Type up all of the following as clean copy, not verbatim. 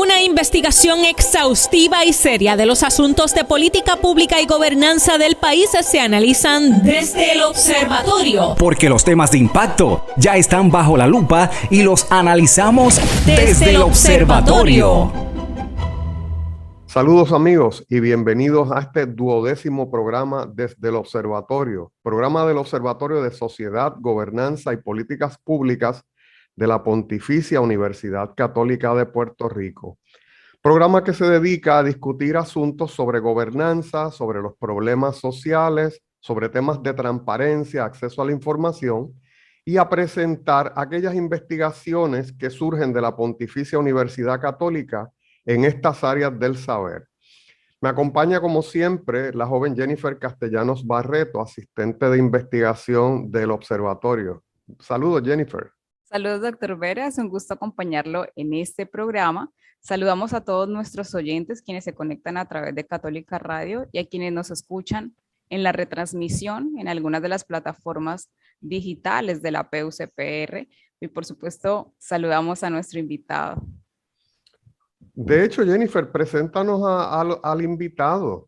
Una investigación exhaustiva y seria de los asuntos de política pública y gobernanza del país se analizan desde el observatorio. Porque los temas de impacto ya están bajo la lupa y los analizamos desde el observatorio. Saludos amigos y bienvenidos a este 12º programa desde el Observatorio, programa del Observatorio de Sociedad, Gobernanza y Políticas Públicas de la Pontificia Universidad Católica de Puerto Rico. Programa que se dedica a discutir asuntos sobre gobernanza, sobre los problemas sociales, sobre temas de transparencia, acceso a la información y a presentar aquellas investigaciones que surgen de la Pontificia Universidad Católica en estas áreas del saber. Me acompaña como siempre la joven Jennifer Castellanos Barreto, asistente de investigación del observatorio. Saludos, Jennifer. Saludos, doctor Vera, es un gusto acompañarlo en este programa. Saludamos a todos nuestros oyentes quienes se conectan a través de Católica Radio y a quienes nos escuchan en la retransmisión en algunas de las plataformas digitales de la PUCPR. Y por supuesto, saludamos a nuestro invitado. De hecho, Jennifer, preséntanos al invitado.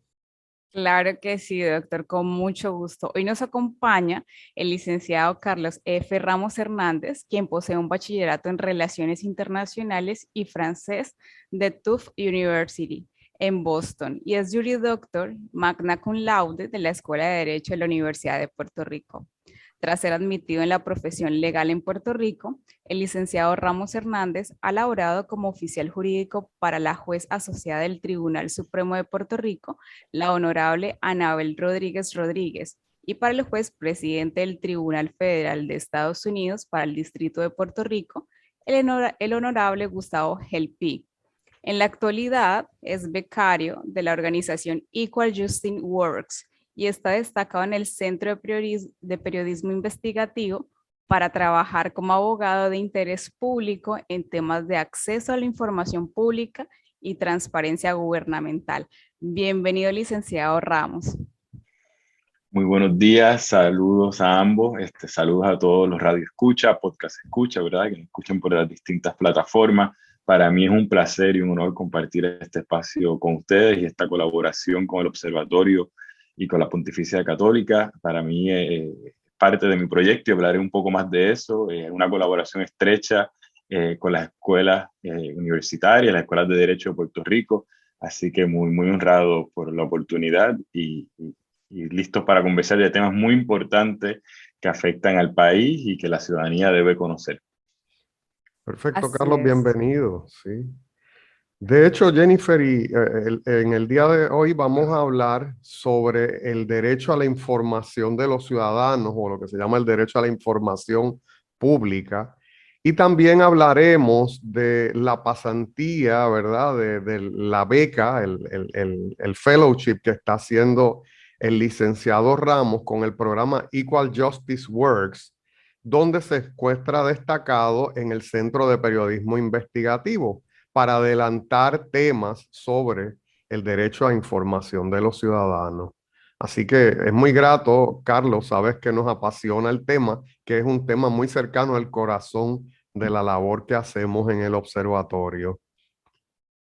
Claro que sí, doctor, con mucho gusto. Hoy nos acompaña el licenciado Carlos F. Ramos Hernández, quien posee un bachillerato en Relaciones Internacionales y Francés de Tufts University en Boston y es juris doctor magna cum laude de la Escuela de Derecho de la Universidad de Puerto Rico. Tras ser admitido en la profesión legal en Puerto Rico, el licenciado Ramos Hernández ha laborado como oficial jurídico para la juez asociada del Tribunal Supremo de Puerto Rico, la honorable Anabel Rodríguez Rodríguez, y para el juez presidente del Tribunal Federal de Estados Unidos para el Distrito de Puerto Rico, el honorable Gustavo Gelpi. En la actualidad es becario de la organización Equal Justice Works, y está destacado en el Centro de Periodismo Investigativo para trabajar como abogado de interés público en temas de acceso a la información pública y transparencia gubernamental. Bienvenido, licenciado Ramos. Muy buenos días, saludos a ambos, saludos a todos los radioescuchas, podcast escucha, ¿verdad? Que nos escuchan por las distintas plataformas. Para mí es un placer y un honor compartir este espacio con ustedes y esta colaboración con el Observatorio y con la Pontificia Católica. Para mí es parte de mi proyecto y hablaré un poco más de eso. Una colaboración estrecha con las escuelas universitarias, las escuelas de Derecho de Puerto Rico. Así que muy honrado por la oportunidad y listos para conversar de temas muy importantes que afectan al país y que la ciudadanía debe conocer. Perfecto, Así Carlos, es. bienvenido. Sí. De hecho, Jennifer, en el día de hoy vamos a hablar sobre el derecho a la información de los ciudadanos o lo que se llama el derecho a la información pública. Y también hablaremos de la pasantía, ¿verdad? De la beca, el fellowship que está haciendo el licenciado Ramos con el programa Equal Justice Works, donde se encuentra destacado en el Centro de Periodismo Investigativo para adelantar temas sobre el derecho a información de los ciudadanos. Así que es muy grato, Carlos, sabes que nos apasiona el tema, que es un tema muy cercano al corazón de la labor que hacemos en el observatorio.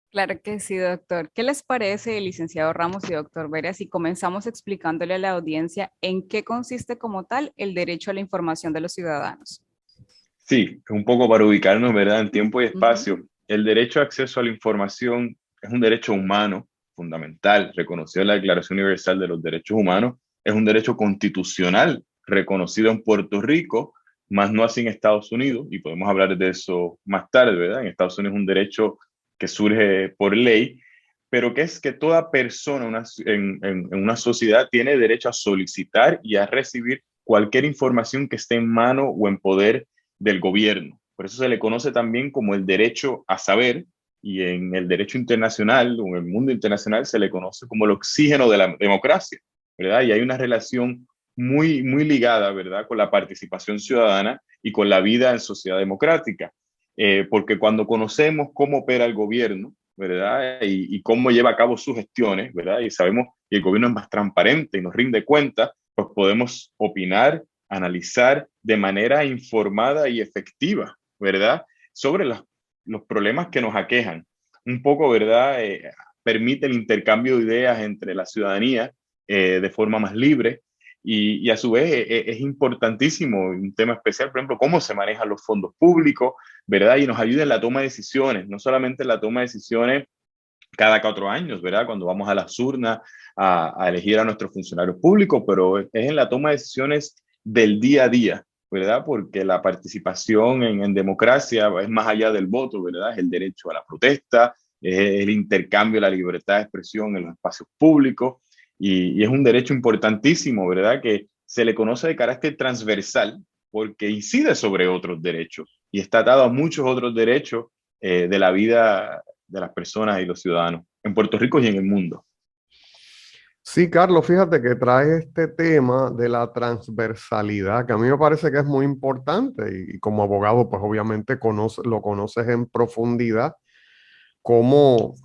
Claro que sí, doctor. ¿Qué les parece, licenciado Ramos y doctor Vera, si comenzamos explicándole a la audiencia en qué consiste como tal el derecho a la información de los ciudadanos? Sí, un poco para ubicarnos, ¿verdad? En tiempo y espacio. El derecho a acceso a la información es un derecho humano fundamental, reconocido en la Declaración Universal de los Derechos Humanos. Es un derecho constitucional reconocido en Puerto Rico, más no así en Estados Unidos, y podemos hablar de eso más tarde, ¿verdad? En Estados Unidos es un derecho que surge por ley, pero que es que toda persona en una sociedad tiene derecho a solicitar y a recibir cualquier información que esté en mano o en poder del gobierno. Por eso se le conoce también como el derecho a saber, y en el derecho internacional o en el mundo internacional se le conoce como el oxígeno de la democracia, ¿verdad? Y hay una relación muy ligada, ¿verdad?, con la participación ciudadana y con la vida en sociedad democrática. Porque cuando conocemos cómo opera el gobierno, ¿verdad? Y cómo lleva a cabo sus gestiones, ¿verdad? Y sabemos que el gobierno es más transparente y nos rinde cuenta, pues podemos opinar, analizar de manera informada y efectiva, ¿verdad? Sobre los problemas que nos aquejan. un poco, ¿verdad? Permite el intercambio de ideas entre la ciudadanía de forma más libre y a su vez es importantísimo, un tema especial, por ejemplo, cómo se manejan los fondos públicos, ¿verdad? Y nos ayuda en la toma de decisiones, no solamente en la toma de decisiones cada 4 años, ¿verdad? Cuando vamos a las urnas a elegir a nuestros funcionarios públicos, pero es en la toma de decisiones del día a día, ¿verdad? Porque la participación en democracia es más allá del voto, ¿verdad? Es el derecho a la protesta, es el intercambio, la libertad de expresión en los espacios públicos y es un derecho importantísimo, ¿verdad? Que se le conoce de carácter transversal porque incide sobre otros derechos y está atado a muchos otros derechos de la vida de las personas y los ciudadanos en Puerto Rico y en el mundo. Sí, Carlos, fíjate que trae este tema de la transversalidad, que a mí me parece que es muy importante y como abogado, pues obviamente lo conoces en profundidad, cómo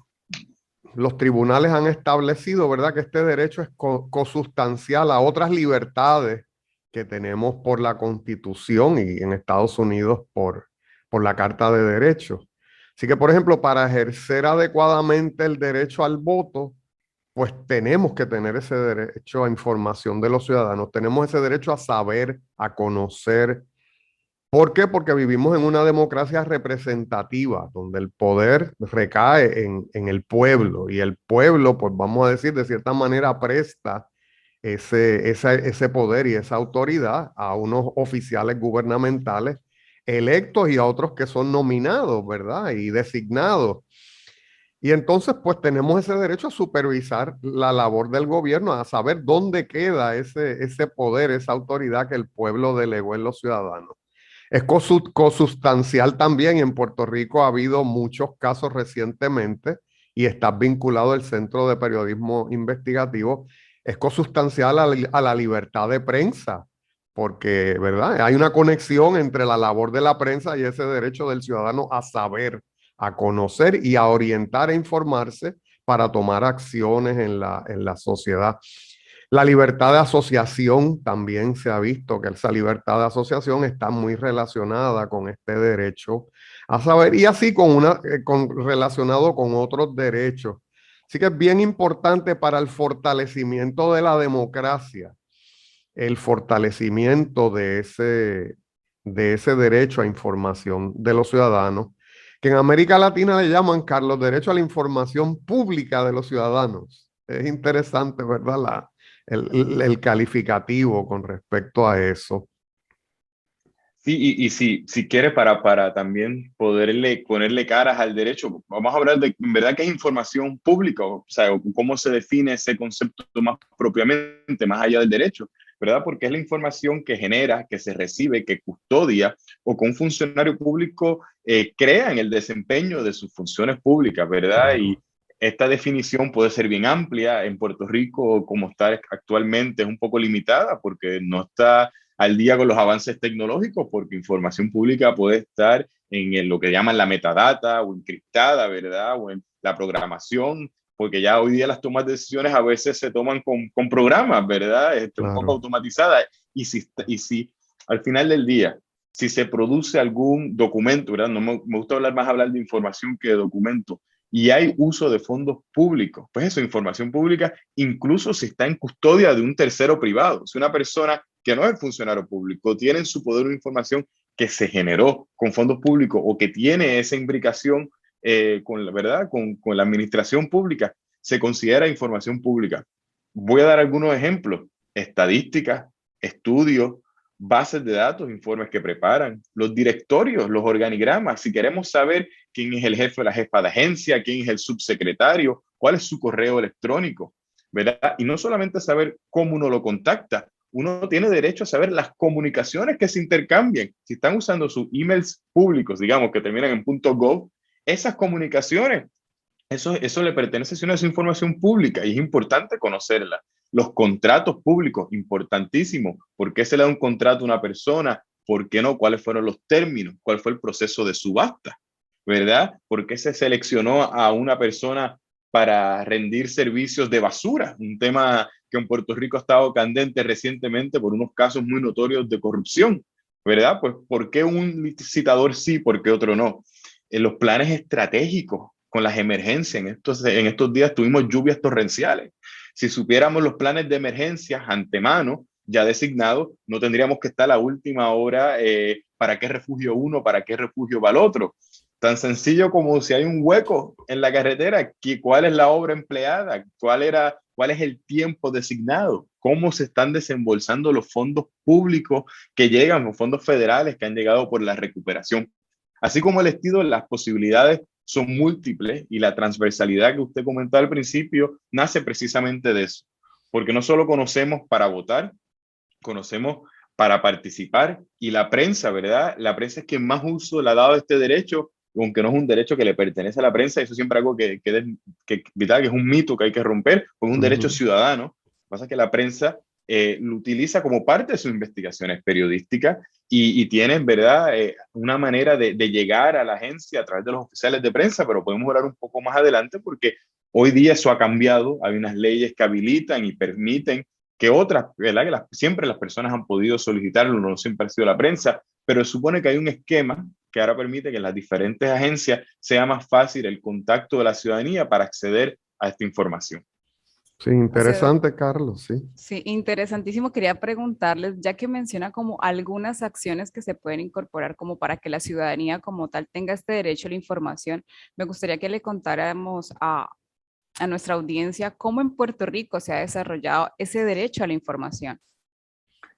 los tribunales han establecido, ¿verdad?, que este derecho es cosustancial a otras libertades que tenemos por la Constitución y en Estados Unidos por la Carta de Derechos. Así que, por ejemplo, para ejercer adecuadamente el derecho al voto, pues tenemos que tener ese derecho a información de los ciudadanos, tenemos ese derecho a saber, a conocer. ¿Por qué? Porque vivimos en una democracia representativa, donde el poder recae en el pueblo y el pueblo, pues vamos a decir, de cierta manera presta ese poder y esa autoridad a unos oficiales gubernamentales electos y a otros que son nominados, ¿verdad? Y designados. Y entonces, pues tenemos ese derecho a supervisar la labor del gobierno, a saber dónde queda ese poder, esa autoridad que el pueblo delegó en los ciudadanos. Es cosustancial también. En Puerto Rico ha habido muchos casos recientemente y está vinculado al Centro de Periodismo Investigativo. Es cosustancial a la libertad de prensa, porque, ¿verdad? Hay una conexión entre la labor de la prensa y ese derecho del ciudadano a saber, a conocer y a orientar e informarse para tomar acciones en la sociedad. La libertad de asociación también se ha visto que esa libertad de asociación está muy relacionada con este derecho a saber y así relacionado con otros derechos. Así que es bien importante para el fortalecimiento de la democracia, el fortalecimiento de ese derecho a información de los ciudadanos, que en América Latina le llaman, Carlos, derecho a la información pública de los ciudadanos. Es interesante, ¿verdad? El calificativo con respecto a eso. Sí, y si quieres, para también ponerle caras al derecho, vamos a hablar de, en verdad, qué es información pública, o sea, cómo se define ese concepto más propiamente, más allá del derecho, ¿verdad? Porque es la información que genera, que se recibe, que custodia o que un funcionario público crea en el desempeño de sus funciones públicas, ¿verdad? Y esta definición puede ser bien amplia. En Puerto Rico, como está actualmente, es un poco limitada porque no está al día con los avances tecnológicos, porque información pública puede estar en lo que llaman la metadata o encriptada, ¿verdad? O en la programación, porque ya hoy día las tomas de decisiones a veces se toman con programas, ¿verdad? Un poco automatizadas. Y si al final del día, si se produce algún documento, ¿verdad? No me gusta hablar de información que de documento, y hay uso de fondos públicos, pues eso, información pública, incluso si está en custodia de un tercero privado. Si una persona que no es funcionario público tiene en su poder una información que se generó con fondos públicos o que tiene esa imbricación con la administración pública, se considera información pública. Voy a dar algunos ejemplos: estadísticas, estudios, bases de datos, informes que preparan, los directorios, los organigramas. Si queremos saber quién es el jefe o la jefa de agencia, quién es el subsecretario, cuál es su correo electrónico, ¿verdad? Y no solamente saber cómo uno lo contacta, uno tiene derecho a saber las comunicaciones que se intercambien. Si están usando sus emails públicos, digamos, que terminan en .gov, esas comunicaciones, eso le pertenece a una información pública y es importante conocerla. Los contratos públicos, importantísimo. ¿Por qué se le da un contrato a una persona? ¿Por qué no? ¿Cuáles fueron los términos? ¿Cuál fue el proceso de subasta? ¿Verdad? ¿Por qué se seleccionó a una persona para rendir servicios de basura? Un tema que en Puerto Rico ha estado candente recientemente por unos casos muy notorios de corrupción, ¿verdad? Pues ¿por qué un licitador sí, por qué otro no? En los planes estratégicos, con las emergencias. En estos días tuvimos lluvias torrenciales. Si supiéramos los planes de emergencia antemano, ya designados, no tendríamos que estar a última hora para qué refugio uno, para qué refugio va el otro. Tan sencillo como si hay un hueco en la carretera, ¿cuál es la obra empleada? ¿Cuál es el tiempo designado? ¿Cómo se están desembolsando los fondos públicos que llegan, los fondos federales que han llegado por la recuperación? Así como el estilo, las posibilidades son múltiples y la transversalidad que usted comentó al principio nace precisamente de eso, porque no solo conocemos para votar, conocemos para participar, y la prensa, ¿verdad? La prensa es quien más uso le ha dado a este derecho, aunque no es un derecho que le pertenece a la prensa. Eso siempre es algo que es un mito que hay que romper, porque es un derecho ciudadano. Lo que pasa es que la prensa lo utiliza como parte de sus investigaciones periodísticas y tienen, ¿verdad?, una manera de llegar a la agencia a través de los oficiales de prensa, pero podemos hablar un poco más adelante porque hoy día eso ha cambiado. Hay unas leyes que habilitan y permiten que otras, ¿verdad?, que siempre las personas han podido solicitarlo, no siempre ha sido la prensa, pero se supone que hay un esquema que ahora permite que en las diferentes agencias sea más fácil el contacto de la ciudadanía para acceder a esta información. Sí, interesante, Carlos, sí. Sí, interesantísimo. Quería preguntarles, ya que menciona como algunas acciones que se pueden incorporar como para que la ciudadanía como tal tenga este derecho a la información, me gustaría que le contáramos a nuestra audiencia cómo en Puerto Rico se ha desarrollado ese derecho a la información.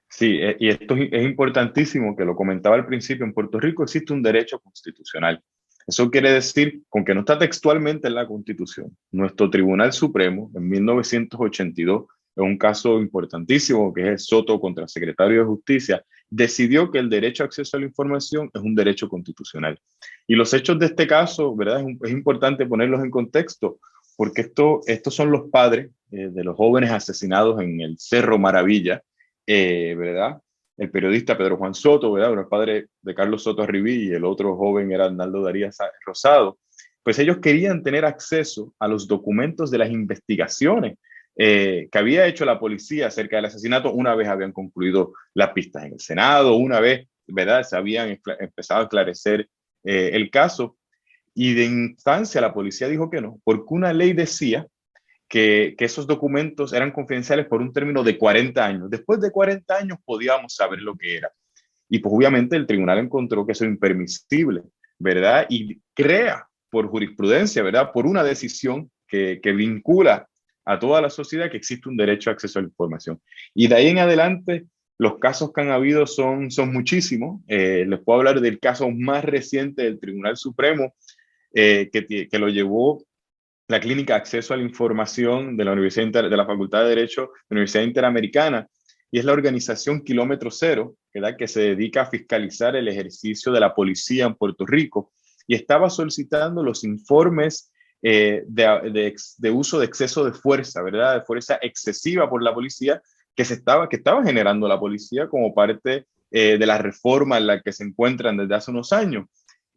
Sí, y esto es importantísimo, que lo comentaba al principio. En Puerto Rico existe un derecho constitucional. Eso quiere decir, aunque no está textualmente en la Constitución, nuestro Tribunal Supremo en 1982, en un caso importantísimo que es el Soto contra el Secretario de Justicia, decidió que el derecho a acceso a la información es un derecho constitucional. Y los hechos de este caso, ¿verdad? Es importante ponerlos en contexto, porque estos son los padres de los jóvenes asesinados en el Cerro Maravilla, ¿verdad? El periodista Pedro Juan Soto, ¿verdad?, el padre de Carlos Soto Arribí, y el otro joven era Arnaldo Darías Rosado. Pues ellos querían tener acceso a los documentos de las investigaciones que había hecho la policía acerca del asesinato. Una vez habían concluido las pistas en el Senado, una vez, ¿verdad?, se habían empezado a esclarecer el caso, y de instancia la policía dijo que no, porque una ley decía que esos documentos eran confidenciales por un término de 40 años. Después de 40 años podíamos saber lo que era. Y pues obviamente el tribunal encontró que eso es impermisible, ¿verdad? Y crea por jurisprudencia, ¿verdad?, por una decisión que vincula a toda la sociedad, que existe un derecho a acceso a la información. Y de ahí en adelante, los casos que han habido son muchísimos. Les puedo hablar del caso más reciente del Tribunal Supremo, que lo llevó la Clínica de Acceso a la Información de la de la Facultad de Derecho de la Universidad Interamericana, y es la organización Kilómetro Cero, ¿verdad?, que se dedica a fiscalizar el ejercicio de la policía en Puerto Rico, y estaba solicitando los informes de uso de exceso de fuerza, ¿verdad?, de fuerza excesiva por la policía que estaba generando la policía como parte de la reforma en la que se encuentran desde hace unos años.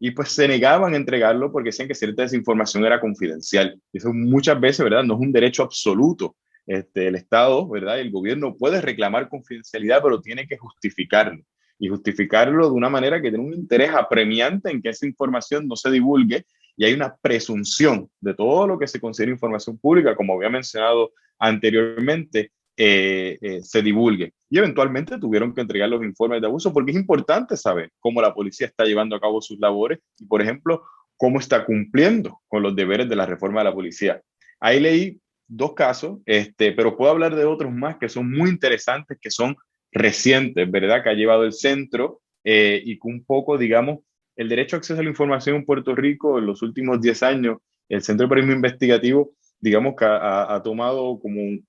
Y pues se negaban a entregarlo porque decían que cierta desinformación era confidencial. Eso muchas veces, ¿verdad?, no es un derecho absoluto. El Estado, ¿verdad?, el gobierno puede reclamar confidencialidad, pero tiene que justificarlo. Y justificarlo de una manera que tiene un interés apremiante en que esa información no se divulgue, y hay una presunción de todo lo que se considera información pública, como había mencionado anteriormente, se divulgue. Y eventualmente tuvieron que entregar los informes de abuso, porque es importante saber cómo la policía está llevando a cabo sus labores y, por ejemplo, cómo está cumpliendo con los deberes de la reforma de la policía. Ahí leí dos casos, pero puedo hablar de otros más que son muy interesantes, que son recientes, ¿verdad?, que ha llevado el centro y que un poco, digamos, el derecho a acceso a la información en Puerto Rico en los últimos 10 años, el Centro de Periodismo Investigativo, digamos que ha tomado como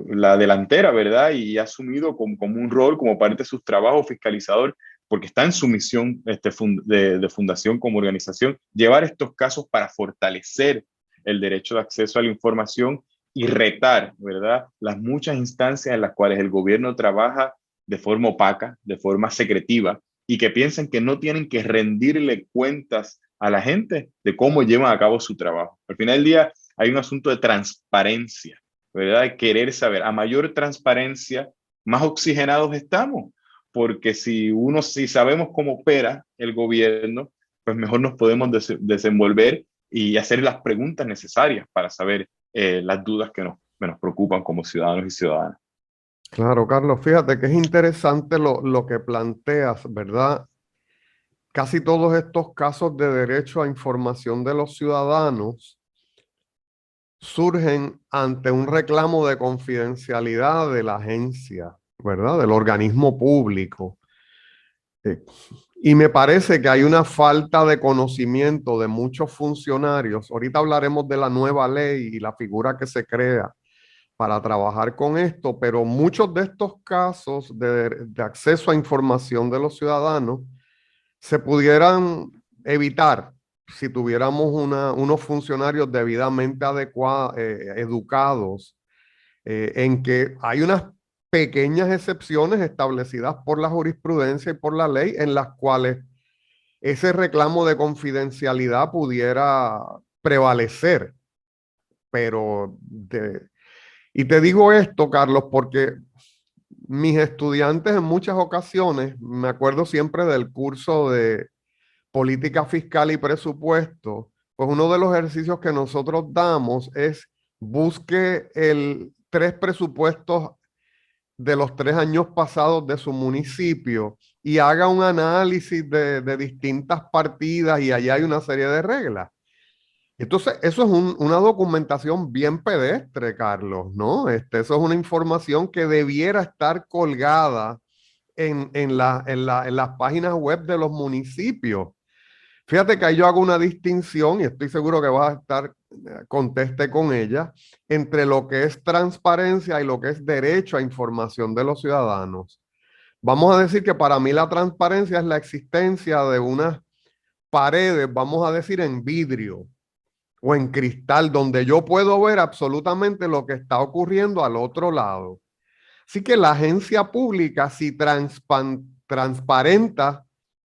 la delantera, ¿verdad?, y ha asumido como un rol, como parte de sus trabajos fiscalizador, porque está en su misión de fundación como organización, llevar estos casos para fortalecer el derecho de acceso a la información y retar, ¿verdad?, las muchas instancias en las cuales el gobierno trabaja de forma opaca, de forma secretiva, y que piensan que no tienen que rendirle cuentas a la gente de cómo llevan a cabo su trabajo. Al final del día hay un asunto de transparencia, ¿verdad?, de querer saber. A mayor transparencia, más oxigenados estamos, porque si sabemos cómo opera el gobierno, pues mejor nos podemos desenvolver y hacer las preguntas necesarias para saber las dudas que nos preocupan como ciudadanos y ciudadanas. Claro, Carlos, fíjate que es interesante lo que planteas, ¿verdad? Casi todos estos casos de derecho a información de los ciudadanos surgen ante un reclamo de confidencialidad de la agencia, ¿verdad? Del organismo público. Y me parece que hay una falta de conocimiento de muchos funcionarios. Ahorita hablaremos de la nueva ley y la figura que se crea para trabajar con esto, pero muchos de estos casos de acceso a información de los ciudadanos se pudieran evitar si tuviéramos unos funcionarios debidamente educados, en que hay unas pequeñas excepciones establecidas por la jurisprudencia y por la ley en las cuales ese reclamo de confidencialidad pudiera prevalecer. Y te digo esto, Carlos, porque mis estudiantes en muchas ocasiones, me acuerdo siempre del curso de política fiscal y presupuesto, pues uno de los ejercicios que nosotros damos es busque 3 presupuestos de los 3 años pasados de su municipio y haga un análisis de distintas partidas y allá hay una serie de reglas. Entonces, eso es una documentación bien pedestre, Carlos, ¿no? Eso es una información que debiera estar colgada en las páginas web de los municipios. Fíjate que ahí yo hago una distinción y estoy seguro que vas a estar conteste con ella, entre lo que es transparencia y lo que es derecho a información de los ciudadanos. Vamos a decir que para mí la transparencia es la existencia de unas paredes, vamos a decir, en vidrio o en cristal, donde yo puedo ver absolutamente lo que está ocurriendo al otro lado. Así que la agencia pública, si transparenta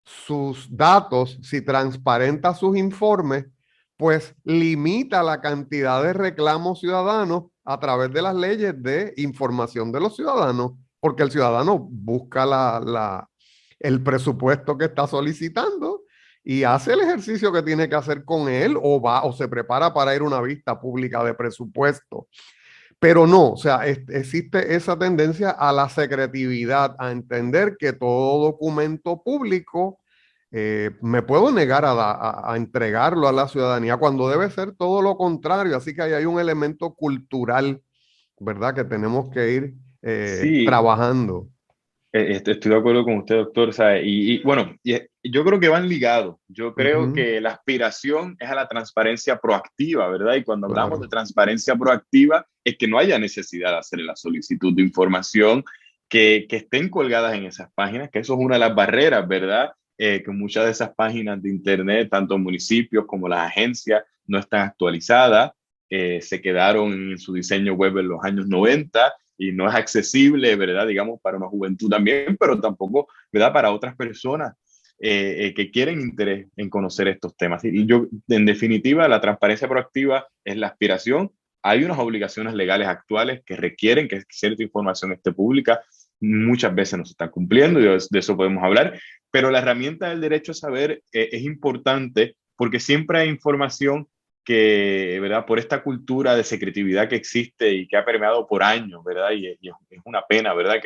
sus datos, si transparenta sus informes, pues limita la cantidad de reclamos ciudadanos a través de las leyes de información de los ciudadanos, porque el ciudadano busca el presupuesto que está solicitando y hace el ejercicio que tiene que hacer con él o se prepara para ir a una vista pública de presupuesto. Pero no, o sea, existe esa tendencia a la secretividad, a entender que todo documento público me puedo negar a entregarlo a la ciudadanía cuando debe ser todo lo contrario. Así que ahí hay un elemento cultural, ¿verdad? Que tenemos que ir Sí, trabajando. estoy de acuerdo con usted, doctor. ¿Sabe? Bueno, yo creo que van ligados. Yo creo Ujú, que la aspiración es a la transparencia proactiva, ¿verdad? Y cuando hablamos de claro. transparencia proactiva, es que no haya necesidad de hacer la solicitud de información, que estén colgadas en esas páginas, que eso es una de las barreras, ¿verdad? Que muchas de esas páginas de Internet, tanto municipios como las agencias, no están actualizadas, se quedaron en su diseño web en los años 90 y no es accesible, ¿verdad? Digamos, para una juventud también, pero tampoco, ¿verdad? Para otras personas que quieren interés en conocer estos temas. Y yo, en definitiva, la transparencia proactiva es la aspiración. Hay unas obligaciones legales actuales que requieren que cierta información esté pública. Muchas veces no se están cumpliendo y de eso podemos hablar, pero la herramienta del derecho a saber es importante porque siempre hay información que, ¿verdad? Por esta cultura de secretividad que existe y que ha permeado por años, ¿verdad? Y es una pena, ¿verdad?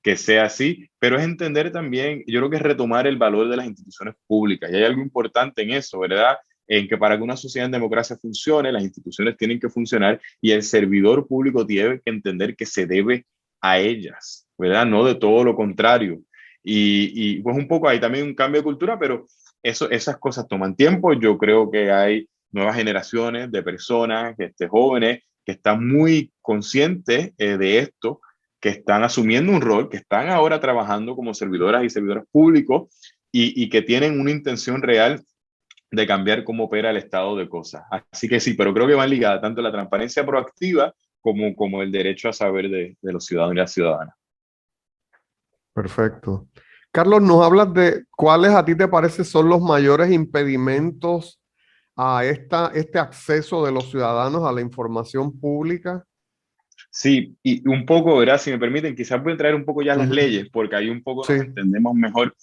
Que sea así, pero es entender también, yo creo que es retomar el valor de las instituciones públicas. Y hay algo importante en eso, ¿verdad? En que para que una sociedad en democracia funcione, las instituciones tienen que funcionar y el servidor público tiene que entender que se debe a ellas, ¿verdad? No de todo lo contrario. Y pues un poco hay también un cambio de cultura, pero esas cosas toman tiempo. Yo creo que hay nuevas generaciones de personas, jóvenes, que están muy conscientes de esto, que están asumiendo un rol, que están ahora trabajando como servidoras y servidores públicos y que tienen una intención real de cambiar cómo opera el estado de cosas. Así que sí, pero creo que van ligadas tanto la transparencia proactiva como el derecho a saber de los ciudadanos y las ciudadanas. Perfecto. Carlos, nos hablas de cuáles a ti te parece son los mayores impedimentos a este acceso de los ciudadanos a la información pública. Sí, y un poco, ¿verdad? Si me permiten, quizás voy a traer un poco ya las Ujú. leyes, porque ahí un poco Sí, nos entendemos mejor.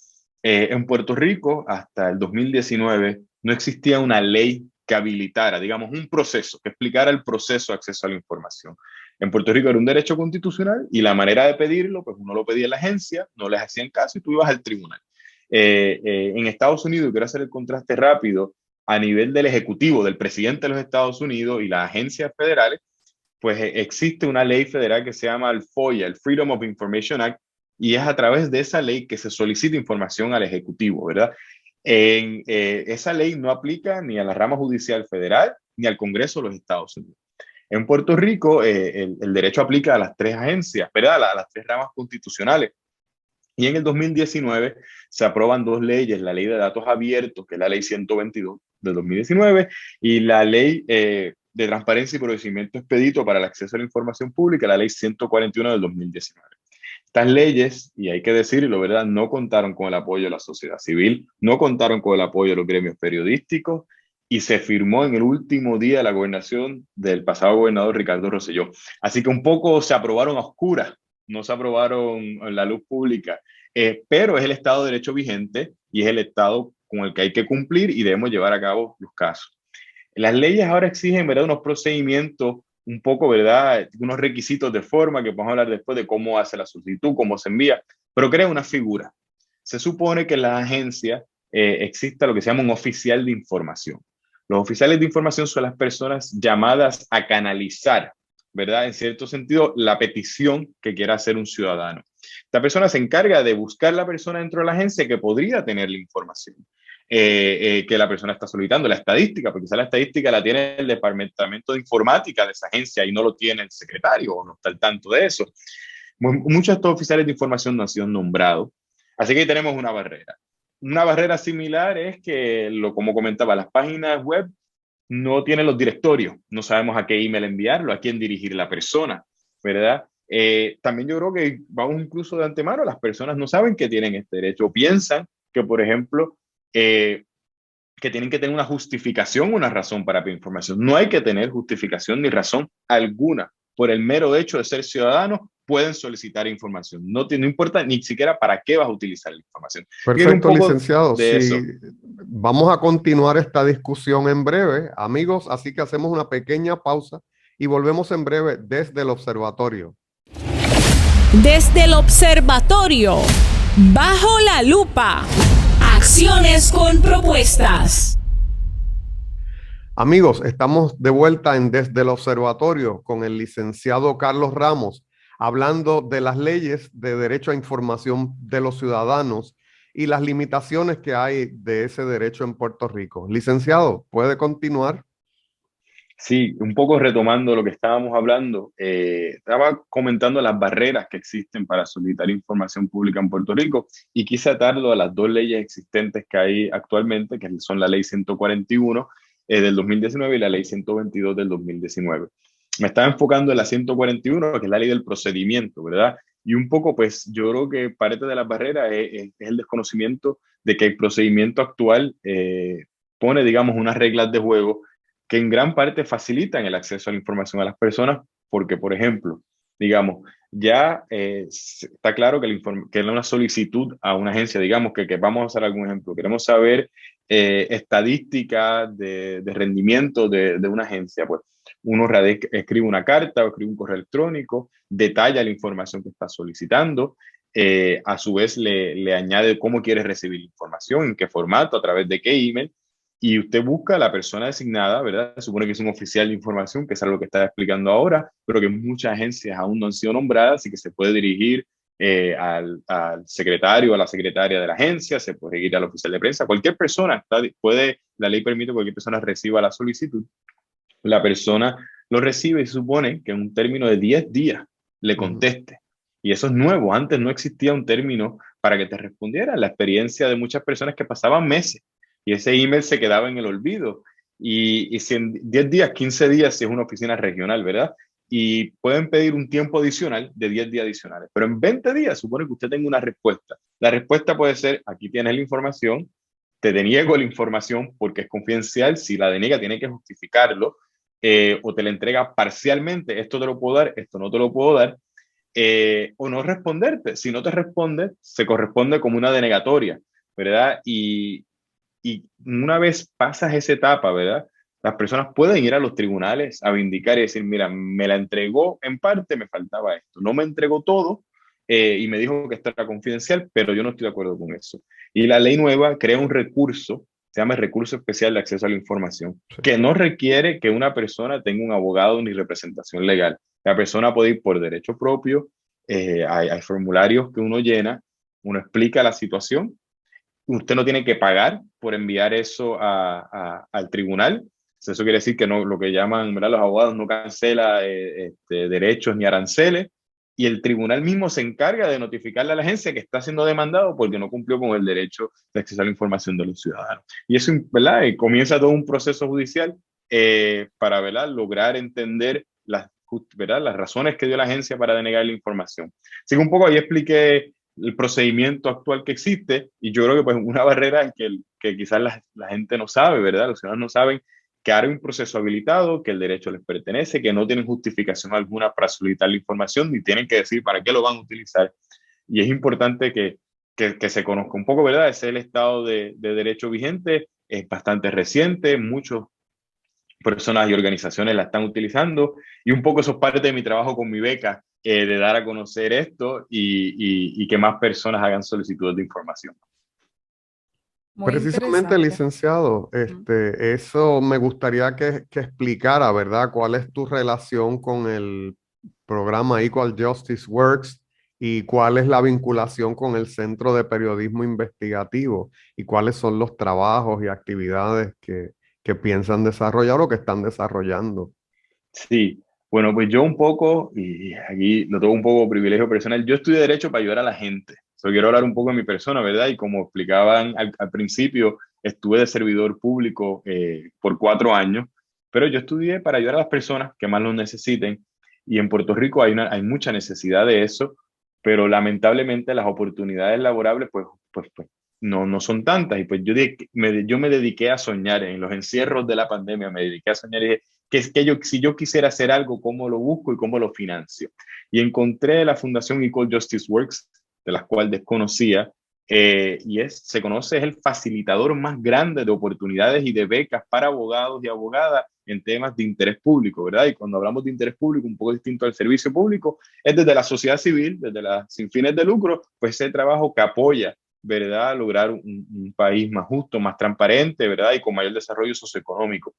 En Puerto Rico, hasta el 2019, no existía una ley que habilitara, digamos, un proceso, que explicara el proceso de acceso a la información. En Puerto Rico era un derecho constitucional y la manera de pedirlo, pues uno lo pedía en la agencia, no les hacían caso y tú ibas al tribunal. En Estados Unidos, y quiero hacer el contraste rápido, a nivel del ejecutivo, del presidente de los Estados Unidos y las agencias federales, pues existe una ley federal que se llama el FOIA, el Freedom of Information Act, y es a través de esa ley que se solicita información al ejecutivo, ¿verdad? Esa ley no aplica ni a la rama judicial federal ni al Congreso de los Estados Unidos. En Puerto Rico, el derecho aplica a las tres agencias, ¿verdad? A las tres ramas constitucionales. Y en el 2019 se aprueban dos leyes, la ley de datos abiertos, que es la ley 122 de 2019, y la ley de transparencia y procedimiento expedito para el acceso a la información pública, la ley 141 del 2019. Estas leyes, y hay que decirlo, ¿verdad?, no contaron con el apoyo de la sociedad civil, no contaron con el apoyo de los gremios periodísticos, y se firmó en el último día de la gobernación del pasado gobernador Ricardo Rosselló. Así que un poco se aprobaron a oscuras, no se aprobaron en la luz pública, pero es el Estado de Derecho vigente y es el Estado con el que hay que cumplir y debemos llevar a cabo los casos. Las leyes ahora exigen, ¿verdad?, unos procedimientos un poco, ¿verdad?, unos requisitos de forma que podemos hablar después de cómo hace la solicitud, cómo se envía, pero crea una figura. Se supone que en la agencia exista lo que se llama un oficial de información. Los oficiales de información son las personas llamadas a canalizar, ¿verdad?, en cierto sentido, la petición que quiera hacer un ciudadano. Esta persona se encarga de buscar la persona dentro de la agencia que podría tener la información que la persona está solicitando, la estadística, porque quizá la estadística la tiene el departamento de informática de esa agencia y no lo tiene el secretario o no está al tanto de eso. Muchos de estos oficiales de información no han sido nombrados, así que ahí tenemos una barrera. Una barrera similar es que, como comentaba, las páginas web no tienen los directorios, no sabemos a qué email enviarlo, a quién dirigir la persona, ¿verdad? También yo creo que vamos incluso de antemano, las personas no saben que tienen este derecho, o piensan que, por ejemplo, que tienen que tener una justificación, una razón para pedir información. No hay que tener justificación ni razón alguna. Por el mero hecho de ser ciudadano, pueden solicitar información. No importa ni siquiera para qué vas a utilizar la información. Perfecto, licenciado. Sí, vamos a continuar esta discusión en breve, amigos, así que hacemos una pequeña pausa y volvemos en breve desde el observatorio. Desde el observatorio, bajo la lupa. Acciones con propuestas. Amigos, estamos de vuelta en Desde el Observatorio con el licenciado Carlos Ramos, hablando de las leyes de derecho a información de los ciudadanos y las limitaciones que hay de ese derecho en Puerto Rico. Licenciado, ¿puede continuar? Sí, un poco retomando lo que estábamos hablando, estaba comentando las barreras que existen para solicitar información pública en Puerto Rico y quise atarlo a las dos leyes existentes que hay actualmente, que son la ley 141 del 2019 y la ley 122 del 2019. Me estaba enfocando en la 141, que es la ley del procedimiento, ¿verdad? Y un poco, pues, yo creo que parte de las barreras es el desconocimiento de que el procedimiento actual pone, digamos, unas reglas de juego que en gran parte facilitan el acceso a la información a las personas, porque, por ejemplo, digamos, ya está claro que es una solicitud a una agencia, digamos que vamos a hacer algún ejemplo, queremos saber estadísticas de rendimiento de una agencia, pues uno escribe una carta o escribe un correo electrónico, detalla la información que está solicitando, a su vez le añade cómo quiere recibir la información, en qué formato, a través de qué email, y usted busca a la persona designada, ¿verdad? Se supone que es un oficial de información, que es algo que está explicando ahora, pero que muchas agencias aún no han sido nombradas y que se puede dirigir al secretario o a la secretaria de la agencia, se puede dirigir al oficial de prensa, cualquier persona, la ley permite que cualquier persona reciba la solicitud, la persona lo recibe y se supone que en un término de 10 días le conteste. Y eso es nuevo, antes no existía un término para que te respondiera. La experiencia de muchas personas que pasaban meses y ese email se quedaba en el olvido. Y si en 10 días, 15 días, si es una oficina regional, ¿verdad? Y pueden pedir un tiempo adicional de 10 días adicionales. Pero en 20 días supone que usted tenga una respuesta. La respuesta puede ser, aquí tienes la información, te deniego la información porque es confidencial, si la deniega tiene que justificarlo, o te la entrega parcialmente, esto te lo puedo dar, esto no te lo puedo dar, o no responderte. Si no te responde, se corresponde como una denegatoria, ¿verdad? Y una vez pasas esa etapa, ¿verdad? las personas pueden ir a los tribunales a vindicar y decir, mira, me la entregó en parte, me faltaba esto, no me entregó todo y me dijo que esto era confidencial, pero yo no estoy de acuerdo con eso. Y la ley nueva crea un recurso, se llama el recurso especial de acceso a la información, que no requiere que una persona tenga un abogado ni representación legal. La persona puede ir por derecho propio, hay formularios que uno llena, uno explica la situación, usted no tiene que pagar por enviar eso al tribunal. Eso quiere decir que no, lo que llaman, ¿verdad?, los abogados no cancela derechos ni aranceles, y el tribunal mismo se encarga de notificarle a la agencia que está siendo demandado porque no cumplió con el derecho de acceso a la información de los ciudadanos. Y eso, ¿verdad?, comienza todo un proceso judicial para, ¿verdad?, lograr entender ¿verdad?, las razones que dio la agencia para denegar la información. Así que un poco ahí expliqué el procedimiento actual que existe, y yo creo que pues una barrera es que quizás la gente no sabe, ¿verdad? Los ciudadanos no saben que hay un proceso habilitado, que el derecho les pertenece, que no tienen justificación alguna para solicitar la información, ni tienen que decir para qué lo van a utilizar. Y es importante que se conozca un poco, ¿verdad? Ese es el estado de derecho vigente, es bastante reciente, muchas personas y organizaciones la están utilizando, y un poco eso es parte de mi trabajo con mi beca, de dar a conocer esto y que más personas hagan solicitudes de información. Muy Precisamente, interesante. licenciado, eso me gustaría que explicara, ¿verdad? ¿Cuál es tu relación con el programa Equal Justice Works y cuál es la vinculación con el Centro de Periodismo Investigativo y cuáles son los trabajos y actividades que piensan desarrollar o que están desarrollando? Sí, bueno, pues yo un poco, y aquí lo tengo un poco privilegio personal, yo estudié Derecho para ayudar a la gente. Quiero hablar un poco de mi persona, ¿verdad? Y como explicaban al principio, estuve de servidor público por 4 años, pero yo estudié para ayudar a las personas que más lo necesiten. Y en Puerto Rico hay mucha necesidad de eso, pero lamentablemente las oportunidades laborables pues no son tantas. Y pues yo me dediqué a soñar en los encierros de la pandemia, me dediqué a soñar y dije, que es que si yo quisiera hacer algo, ¿cómo lo busco y cómo lo financio? Y encontré la Fundación Equal Justice Works, de la cual desconocía, se conoce, es el facilitador más grande de oportunidades y de becas para abogados y abogadas en temas de interés público, ¿verdad? Y cuando hablamos de interés público, un poco distinto al servicio público, es desde la sociedad civil, desde las sin fines de lucro, pues ese trabajo que apoya, ¿verdad?, lograr un país más justo, más transparente, ¿verdad?, y con mayor desarrollo socioeconómico.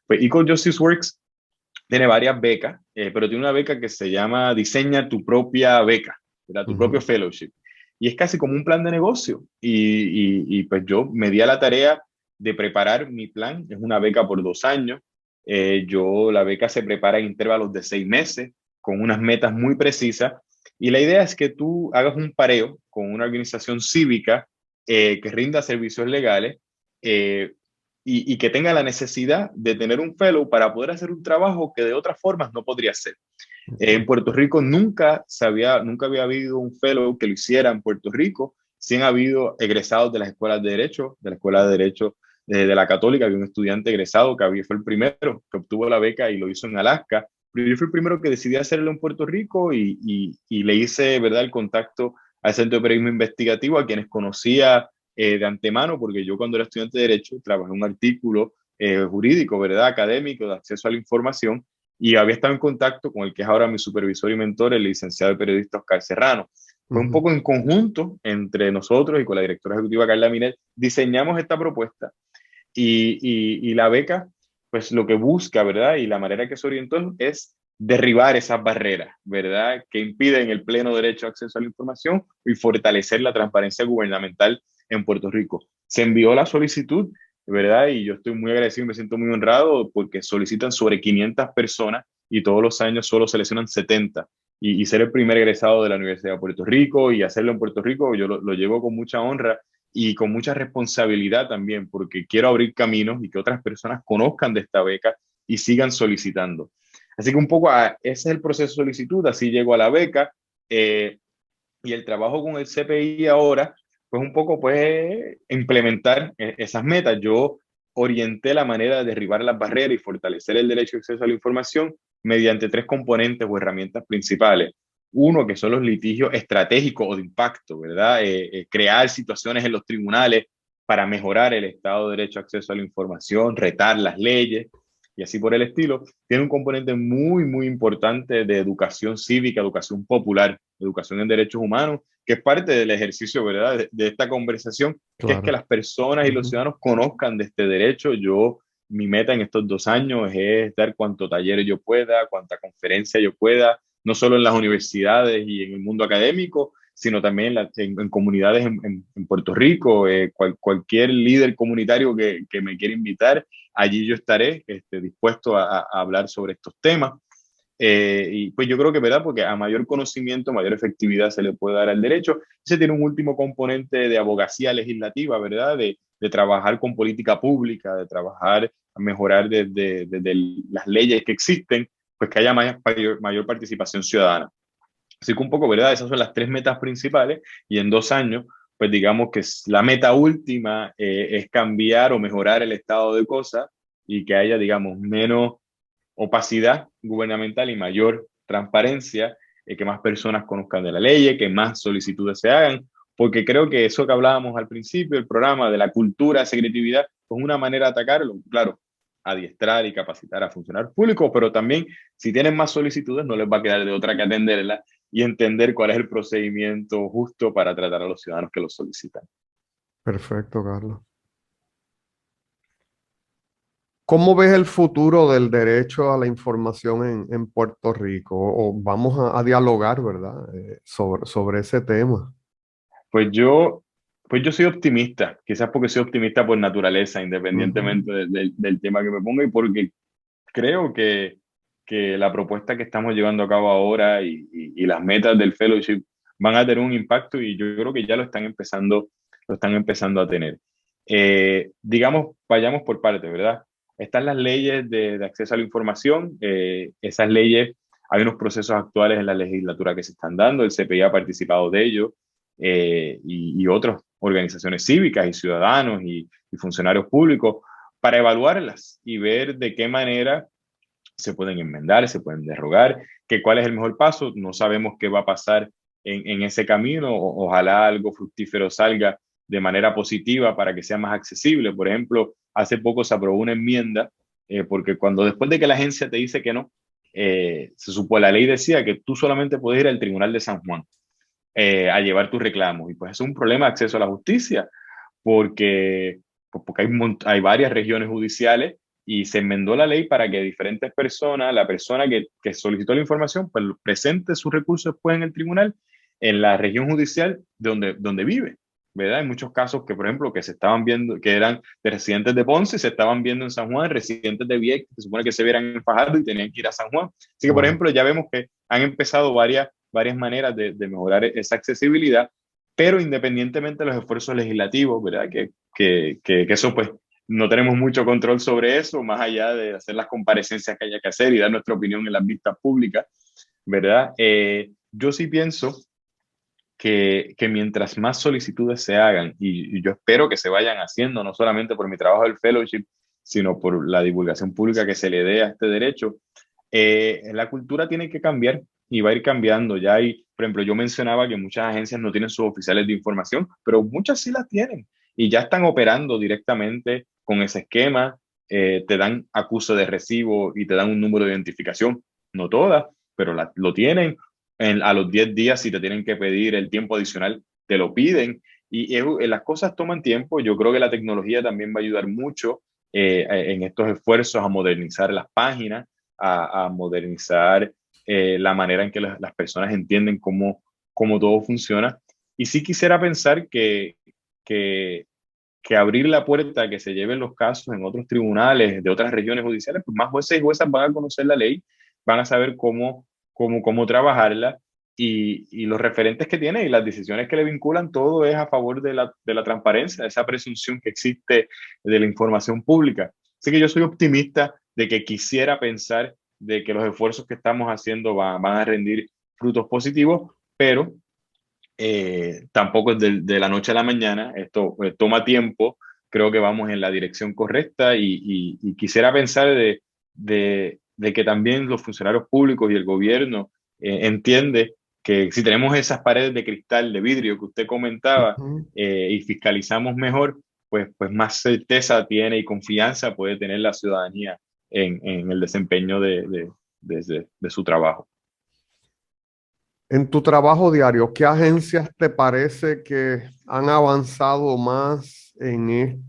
Pues Equal Justice Works tiene varias becas, pero tiene una beca que se llama Diseña tu propia beca, ¿verdad?, tu propio fellowship. Y es casi como un plan de negocio. Y pues yo me di a la tarea de preparar mi plan. Es una beca por 2 años. La beca se prepara en intervalos de 6 meses, con unas metas muy precisas. Y la idea es que tú hagas un pareo con una organización cívica que rinda servicios legales, y que tenga la necesidad de tener un fellow para poder hacer un trabajo que de otras formas no podría hacer. En Puerto Rico nunca había habido un fellow que lo hiciera en Puerto Rico. Sí han habido egresados de las escuelas de Derecho, de la Escuela de Derecho de la Católica. Había un estudiante egresado fue el primero que obtuvo la beca y lo hizo en Alaska. Pero yo fui el primero que decidí hacerlo en Puerto Rico y le hice, ¿verdad?, el contacto al Centro de Periodismo Investigativo, a quienes conocía de antemano, porque yo cuando era estudiante de Derecho trabajé en un artículo jurídico, ¿verdad?, académico, de acceso a la información, y había estado en contacto con el que es ahora mi supervisor y mentor, el licenciado de periodista Oscar Serrano. Fue un poco en conjunto entre nosotros y con la directora ejecutiva Carla Minel, diseñamos esta propuesta y la beca, pues lo que busca, ¿verdad?, y la manera que se orientó es derribar esas barreras, ¿verdad?, que impiden el pleno derecho a acceso a la información y fortalecer la transparencia gubernamental en Puerto Rico. Se envió la solicitud, ¿verdad? Y yo estoy muy agradecido, me siento muy honrado porque solicitan sobre 500 personas y todos los años solo seleccionan 70. Y ser el primer egresado de la Universidad de Puerto Rico y hacerlo en Puerto Rico, yo lo llevo con mucha honra y con mucha responsabilidad también, porque quiero abrir caminos y que otras personas conozcan de esta beca y sigan solicitando. Así que un poco ese es el proceso de solicitud, así llego a la beca, y el trabajo con el CPI ahora, pues un poco pues implementar esas metas. Yo orienté la manera de derribar las barreras y fortalecer el derecho de acceso a la información mediante 3 componentes o herramientas principales. Uno, que son los litigios estratégicos o de impacto, ¿verdad? Crear situaciones en los tribunales para mejorar el Estado de Derecho a acceso a la información, retar las leyes. y así por el estilo, tiene un componente muy, muy importante de educación cívica, educación popular, educación en derechos humanos, que es parte del ejercicio, ¿verdad?, de esta conversación, que es que Claro. las personas y los Ujú. ciudadanos conozcan de este derecho. Mi meta en estos 2 años es dar cuanto talleres yo pueda, cuanta conferencia yo pueda, no solo en las universidades y en el mundo académico, sino también en comunidades en Puerto Rico. Cualquier líder comunitario que me quiera invitar, allí yo estaré dispuesto a hablar sobre estos temas. Y pues yo creo que, ¿verdad? Porque a mayor conocimiento, mayor efectividad se le puede dar al derecho. Se tiene un último componente de abogacía legislativa, ¿verdad? De trabajar con política pública, de trabajar a mejorar desde las leyes que existen, pues que haya mayor participación ciudadana. Así que un poco, ¿verdad? Esas son las 3 metas principales y en 2 años, pues digamos que la meta última es cambiar o mejorar el estado de cosas y que haya, digamos, menos opacidad gubernamental y mayor transparencia, que más personas conozcan de la ley, que más solicitudes se hagan, porque creo que eso que hablábamos al principio del programa de la cultura de secretividad, pues una manera de atacarlo, claro, adiestrar y capacitar a funcionarios públicos, pero también si tienen más solicitudes no les va a quedar de otra que atenderla y entender cuál es el procedimiento justo para tratar a los ciudadanos que lo solicitan. Perfecto, Carlos. ¿Cómo ves el futuro del derecho a la información en Puerto Rico? O vamos a dialogar, ¿verdad? Sobre ese tema. Pues yo, pues yo soy optimista, quizás porque soy optimista por naturaleza, Ujú. independientemente del tema que me ponga, y porque creo que la propuesta que estamos llevando a cabo ahora y las metas del fellowship van a tener un impacto y yo creo que ya lo están empezando a tener. Digamos, vayamos por partes, ¿verdad? Están las leyes de acceso a la información. Esas leyes, hay unos procesos actuales en la legislatura que se están dando, el CPI ha participado de ello, y otras organizaciones cívicas y ciudadanos y funcionarios públicos para evaluarlas y ver de qué manera se pueden enmendar, se pueden derrogar, que cuál es el mejor paso. No sabemos qué va a pasar en ese camino. Ojalá algo fructífero salga de manera positiva para que sea más accesible. Por ejemplo, hace poco se aprobó una enmienda, porque cuando después de que la agencia te dice que no, se supo, la ley decía que tú solamente puedes ir al Tribunal de San Juan a llevar tus reclamos. Y pues es un problema de acceso a la justicia, porque, pues porque hay varias regiones judiciales y se enmendó la ley para que diferentes personas, la persona que solicitó la información, pues presente sus recursos después en el tribunal, en la región judicial donde vive. ¿Verdad? Hay muchos casos que, por ejemplo, que se estaban viendo, que eran de residentes de Ponce, se estaban viendo en San Juan, residentes de Vieques, que se supone que se vieran en Fajardo y tenían que ir a San Juan. Así que, por Wow. ejemplo, ya vemos que han empezado varias maneras de mejorar esa accesibilidad, pero independientemente de los esfuerzos legislativos, ¿verdad? Que eso pues no tenemos mucho control sobre eso, más allá de hacer las comparecencias que haya que hacer y dar nuestra opinión en las vistas públicas, ¿verdad? Yo sí pienso que mientras más solicitudes se hagan, y yo espero que se vayan haciendo, no solamente por mi trabajo del fellowship, sino por la divulgación pública que se le dé a este derecho, la cultura tiene que cambiar y va a ir cambiando. Ya hay, por ejemplo, yo mencionaba que muchas agencias no tienen sus oficiales de información, pero muchas sí las tienen y ya están operando directamente con ese esquema. Te dan acuse de recibo y te dan un número de identificación, no todas, pero lo tienen. A los 10 días, si te tienen que pedir el tiempo adicional, te lo piden. Las cosas toman tiempo. Yo creo que la tecnología también va a ayudar mucho en estos esfuerzos a modernizar las páginas, a modernizar la manera en que las personas entienden cómo todo funciona. Y sí quisiera pensar que, que abrir la puerta a que se lleven los casos en otros tribunales de otras regiones judiciales, pues más jueces y juezas van a conocer la ley, van a saber cómo trabajarla y los referentes que tiene y las decisiones que le vinculan, todo es a favor de la transparencia, de esa presunción que existe de la información pública. Así que yo soy optimista de que quisiera pensar de que los esfuerzos que estamos haciendo van a rendir frutos positivos, pero tampoco es de la noche a la mañana. Esto toma tiempo. Creo que vamos en la dirección correcta y quisiera pensar de que también los funcionarios públicos y el gobierno entiende que si tenemos esas paredes de cristal, de vidrio que usted comentaba, Ujú. y fiscalizamos mejor, pues más certeza tiene y confianza puede tener la ciudadanía en el desempeño de su trabajo. En tu trabajo diario, ¿qué agencias te parece que han avanzado más en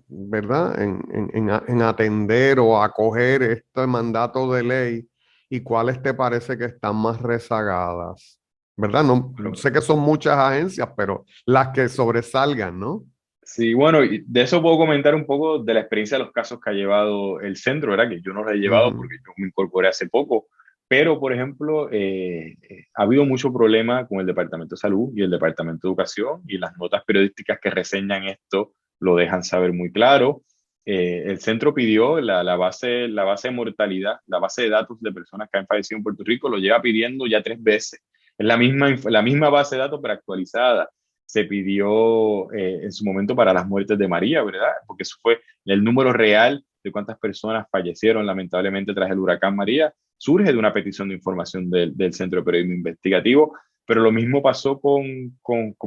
¿verdad? En atender o acoger este mandato de ley y cuáles te parece que están más rezagadas? ¿Verdad? No, sé que son muchas agencias, pero las que sobresalgan, ¿no? Sí, bueno, y de eso puedo comentar un poco de la experiencia de los casos que ha llevado el centro, ¿verdad? Que yo no lo he llevado Ujú. porque yo me incorporé hace poco, pero, por ejemplo, ha habido mucho problema con el Departamento de Salud y el Departamento de Educación, y las notas periodísticas que reseñan esto lo dejan saber muy claro. El centro pidió la base de mortalidad, la base de datos de personas que han fallecido en Puerto Rico, lo lleva pidiendo ya 3 veces. Es la misma base de datos, pero actualizada. Se pidió en su momento para las muertes de María, ¿verdad? Porque eso fue el número real de cuántas personas fallecieron lamentablemente tras el huracán María. Surge de una petición de información del Centro de Periodismo Investigativo, pero lo mismo pasó con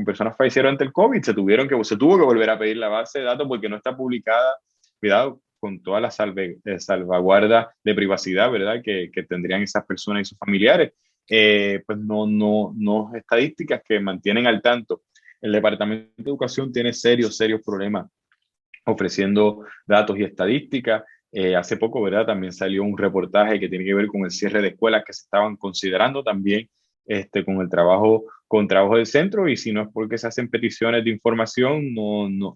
personas que fallecieron ante el COVID. Se tuvo que volver a pedir la base de datos porque no está publicada, cuidado, con todas las salvaguardas de privacidad, ¿verdad? Que tendrían esas personas y sus familiares. Pues no estadísticas que mantienen al tanto. El Departamento de Educación tiene serios problemema ofreciendo datos y estadísticas. Hace poco, ¿verdad? También salió un reportaje que tiene que ver con el cierre de escuelas que se estaban considerando también con el trabajo del centro, y si no es porque se hacen peticiones de información, no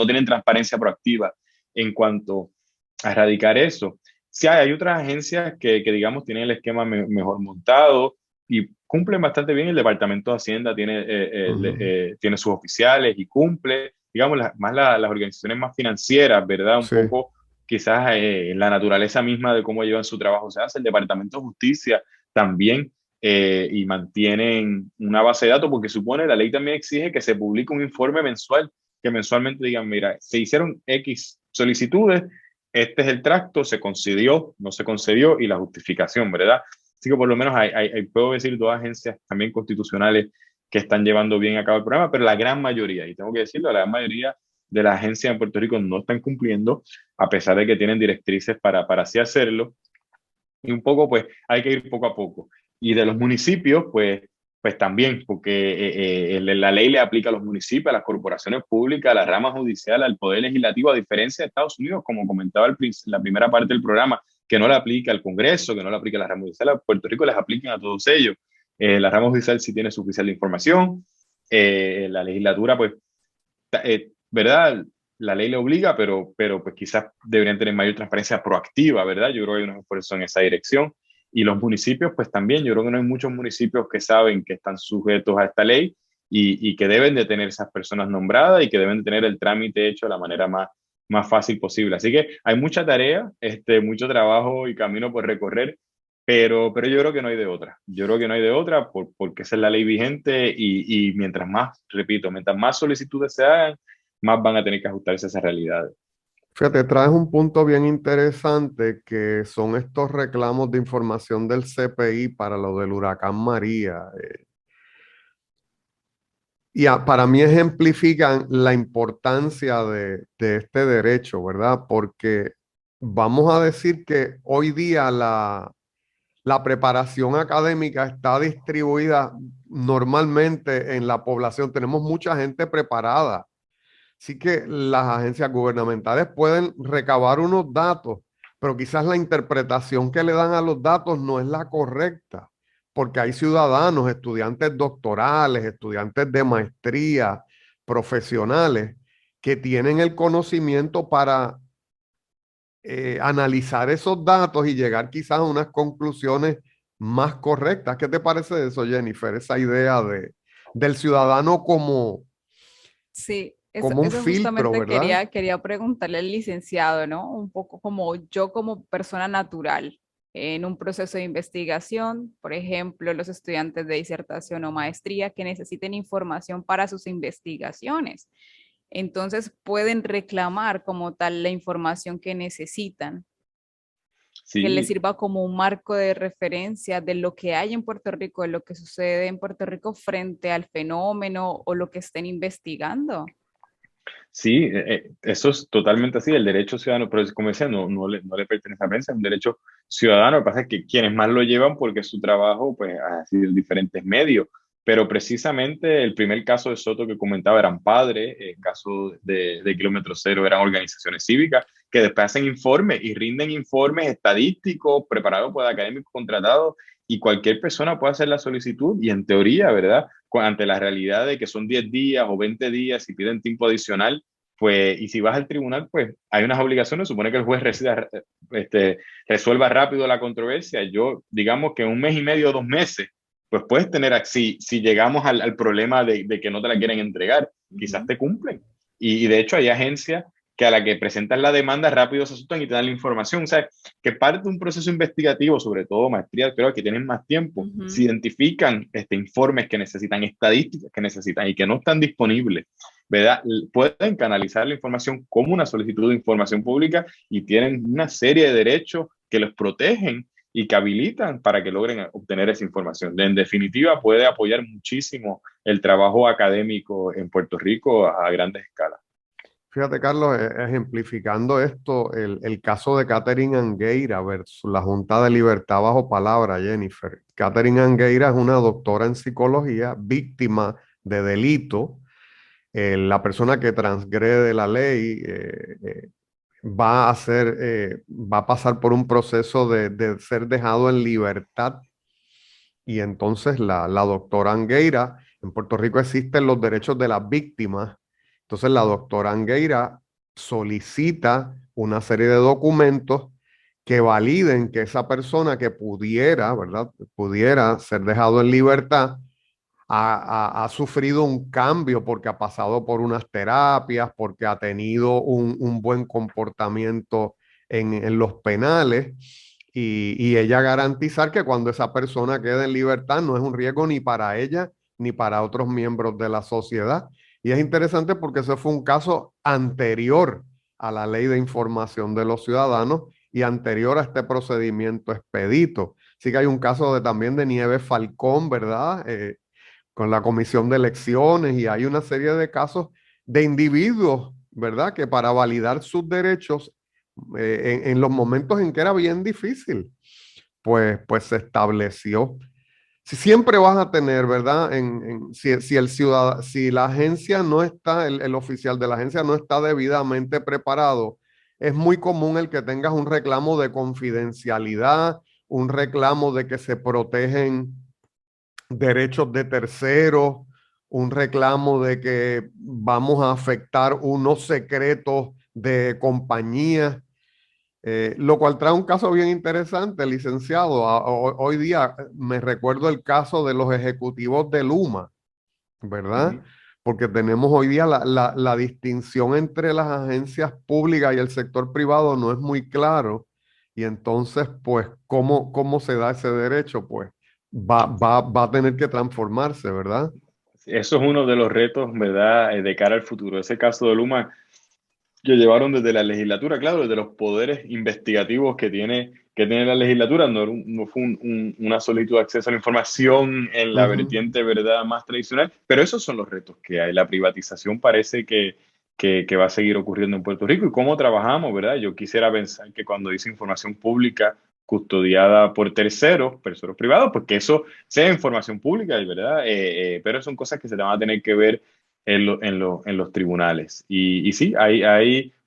tienen transparencia proactiva en cuanto a erradicar eso. Sí, hay otras agencias que digamos, tienen el esquema mejor montado y cumplen bastante bien. El Departamento de Hacienda Ujú. tiene sus oficiales y cumple, digamos, las organizaciones más financieras, ¿verdad? Un Sí. poco quizás la naturaleza misma de cómo llevan su trabajo se hace. El Departamento de Justicia también, y mantienen una base de datos porque supone, la ley también exige que se publique un informe mensual, que mensualmente digan, mira, se hicieron X solicitudes, este es el tracto, se concedió, no se concedió y la justificación, ¿verdad? Así que por lo menos puedo decir, dos agencias también constitucionales que están llevando bien a cabo el programa, pero la gran mayoría, y tengo que decirlo, la gran mayoría de las agencias en Puerto Rico no están cumpliendo, a pesar de que tienen directrices para así hacerlo. Y un poco, pues, hay que ir poco a poco. Y de los municipios, pues también, porque la ley le aplica a los municipios, a las corporaciones públicas, a la rama judicial, al Poder Legislativo, a diferencia de Estados Unidos, como comentaba la primera parte del programa, que no le aplica al Congreso, que no le aplica a la rama judicial. A Puerto Rico les aplican a todos ellos. La rama judicial sí tiene su oficial de información. La legislatura, pues, ¿verdad? La ley le obliga, pero pues quizás deberían tener mayor transparencia proactiva, ¿verdad? Yo creo que hay unos esfuerzos en esa dirección. Y los municipios, pues también, yo creo que no hay muchos municipios que saben que están sujetos a esta ley y que deben de tener esas personas nombradas y que deben de tener el trámite hecho de la manera más fácil posible. Así que hay mucha tarea, mucho trabajo y camino por recorrer, pero yo creo que no hay de otra. Yo creo que no hay de otra porque esa es la ley vigente y mientras más, repito, mientras más solicitudes se hagan, más van a tener que ajustarse a esas realidades. Fíjate, traes un punto bien interesante que son estos reclamos de información del CPI para lo del huracán María. Para mí ejemplifican la importancia de este derecho, ¿verdad? Porque vamos a decir que hoy día la preparación académica está distribuida normalmente en la población. Tenemos mucha gente preparada. Así que las agencias gubernamentales pueden recabar unos datos, pero quizás la interpretación que le dan a los datos no es la correcta, porque hay ciudadanos, estudiantes doctorales, estudiantes de maestría, profesionales, que tienen el conocimiento para analizar esos datos y llegar quizás a unas conclusiones más correctas. ¿Qué te parece de eso, Jennifer? Esa idea del ciudadano Sí, como un eso filtro, justamente ¿verdad? quería preguntarle al licenciado, ¿no? Un poco como yo como persona natural en un proceso de investigación, por ejemplo, los estudiantes de disertación o maestría que necesiten información para sus investigaciones. Entonces pueden reclamar como tal la información que necesitan, que les Sí, sirva como un marco de referencia de lo que hay en Puerto Rico, de lo que sucede en Puerto Rico frente al fenómeno o lo que estén investigando. Sí, eso es totalmente así. El derecho ciudadano, pero como decía, no le pertenece a la prensa, es un derecho ciudadano. Lo que pasa es que quienes más lo llevan porque su trabajo pues, ha sido en diferentes medios. Pero precisamente el primer caso de Soto que comentaba eran padres, el caso de Kilómetro Cero eran organizaciones cívicas que después hacen informes y rinden informes estadísticos preparados por académicos contratados y cualquier persona puede hacer la solicitud y en teoría, ¿verdad? Ante la realidad de que son 10 días o 20 días y piden tiempo adicional, pues, y si vas al tribunal, pues hay unas obligaciones, supone que el juez resuelva rápido la controversia. Yo, digamos que en un mes y medio o 2 meses, pues puedes tener, si llegamos al problema de que no te la quieren entregar, quizás te cumplen. Y de hecho hay agencias que a la que presentan la demanda rápido se asustan y te dan la información. O sea, que parte de un proceso investigativo, sobre todo maestría, creo que tienen más tiempo, se identifican informes que necesitan, estadísticas que necesitan y que no están disponibles, ¿verdad? Pueden canalizar la información como una solicitud de información pública y tienen una serie de derechos que los protegen y que habilitan para que logren obtener esa información. En definitiva, puede apoyar muchísimo el trabajo académico en Puerto Rico a grandes escalas. Fíjate, Carlos, ejemplificando esto, el caso de Catherine Angueira versus la Junta de Libertad bajo palabra, Jennifer. Catherine Angueira es una doctora en psicología, víctima de delito. La persona que transgrede la ley va a pasar por un proceso de ser dejado en libertad. Y entonces la doctora Angueira, en Puerto Rico existen los derechos de las víctimas. Entonces la doctora Angueira solicita una serie de documentos que validen que esa persona que pudiera, ¿verdad? Pudiera ser dejado en libertad, ha sufrido un cambio porque ha pasado por unas terapias, porque ha tenido un buen comportamiento en los penales y ella garantizar que cuando esa persona quede en libertad no es un riesgo ni para ella ni para otros miembros de la sociedad. Y es interesante porque ese fue un caso anterior a la Ley de Información de los Ciudadanos y anterior a este procedimiento expedito. Sí que hay un caso también de Nieves Falcón, ¿verdad? Con la Comisión de Elecciones y hay una serie de casos de individuos, ¿verdad? Que para validar sus derechos en los momentos en que era bien difícil, pues se estableció. Si siempre vas a tener, ¿verdad? Si la agencia no está, el oficial de la agencia no está debidamente preparado, es muy común el que tengas un reclamo de confidencialidad, un reclamo de que se protegen derechos de terceros, un reclamo de que vamos a afectar unos secretos de compañías, lo cual trae un caso bien interesante, licenciado. Hoy día me recuerdo el caso de los ejecutivos de Luma, ¿verdad? Porque tenemos hoy día la distinción entre las agencias públicas y el sector privado no es muy claro. Y entonces, pues, ¿cómo se da ese derecho? Pues va a tener que transformarse, ¿verdad? Eso es uno de los retos, ¿verdad?, de cara al futuro. Ese caso de Luma que llevaron desde la legislatura, claro, desde los poderes investigativos que tiene la legislatura, no fue una solicitud de acceso a la información en la vertiente, ¿verdad?, más tradicional, pero esos son los retos que hay. La privatización parece que va a seguir ocurriendo en Puerto Rico. ¿Y cómo trabajamos, verdad? Yo quisiera pensar que cuando dice información pública custodiada por terceros privados, pues que eso sea información pública, ¿verdad? Pero son cosas que se van a tener que ver en los tribunales. Y sí,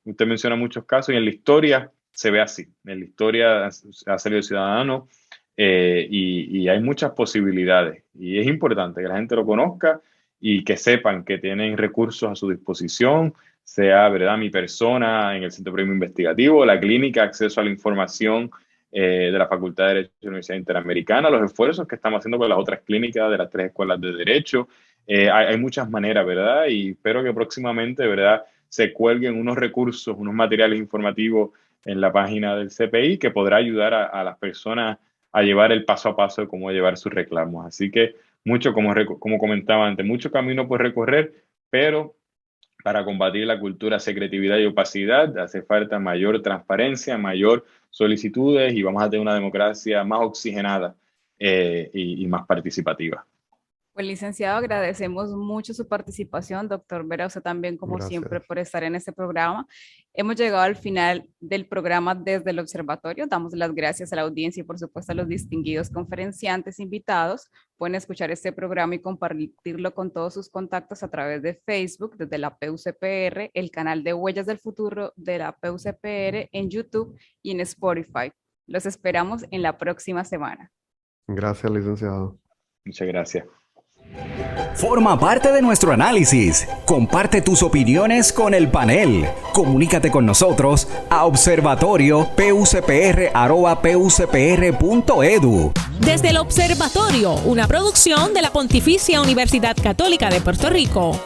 usted menciona muchos casos y en la historia se ve así. En la historia ha salido ciudadano y hay muchas posibilidades. Y es importante que la gente lo conozca y que sepan que tienen recursos a su disposición, sea, ¿verdad?, mi persona en el Centro Premio Investigativo, la clínica, acceso a la información de la Facultad de Derecho de la Universidad Interamericana, los esfuerzos que estamos haciendo con las otras clínicas de las 3 escuelas de Derecho. Hay muchas maneras, ¿verdad? Y espero que próximamente, ¿verdad?, se cuelguen unos recursos, unos materiales informativos en la página del CPI que podrá ayudar a las personas a llevar el paso a paso de cómo llevar sus reclamos. Así que mucho, como comentaba antes, mucho camino por recorrer, pero para combatir la cultura, secretividad y opacidad hace falta mayor transparencia, mayor solicitudes y vamos a tener una democracia más oxigenada y más participativa. Pues, licenciado, agradecemos mucho su participación, doctor Vera, usted también, como Gracias. siempre, por estar en este programa. Hemos llegado al final del programa desde el observatorio. Damos las gracias a la audiencia y, por supuesto, a los distinguidos conferenciantes invitados. Pueden escuchar este programa y compartirlo con todos sus contactos a través de Facebook, desde la PUCPR, el canal de Huellas del Futuro de la PUCPR, en YouTube y en Spotify. Los esperamos en la próxima semana. Gracias, licenciado. Muchas gracias. Forma parte de nuestro análisis. Comparte tus opiniones con el panel. Comunícate con nosotros a observatorio.pucpr@pucpr.edu. Desde el Observatorio, una producción de la Pontificia Universidad Católica de Puerto Rico.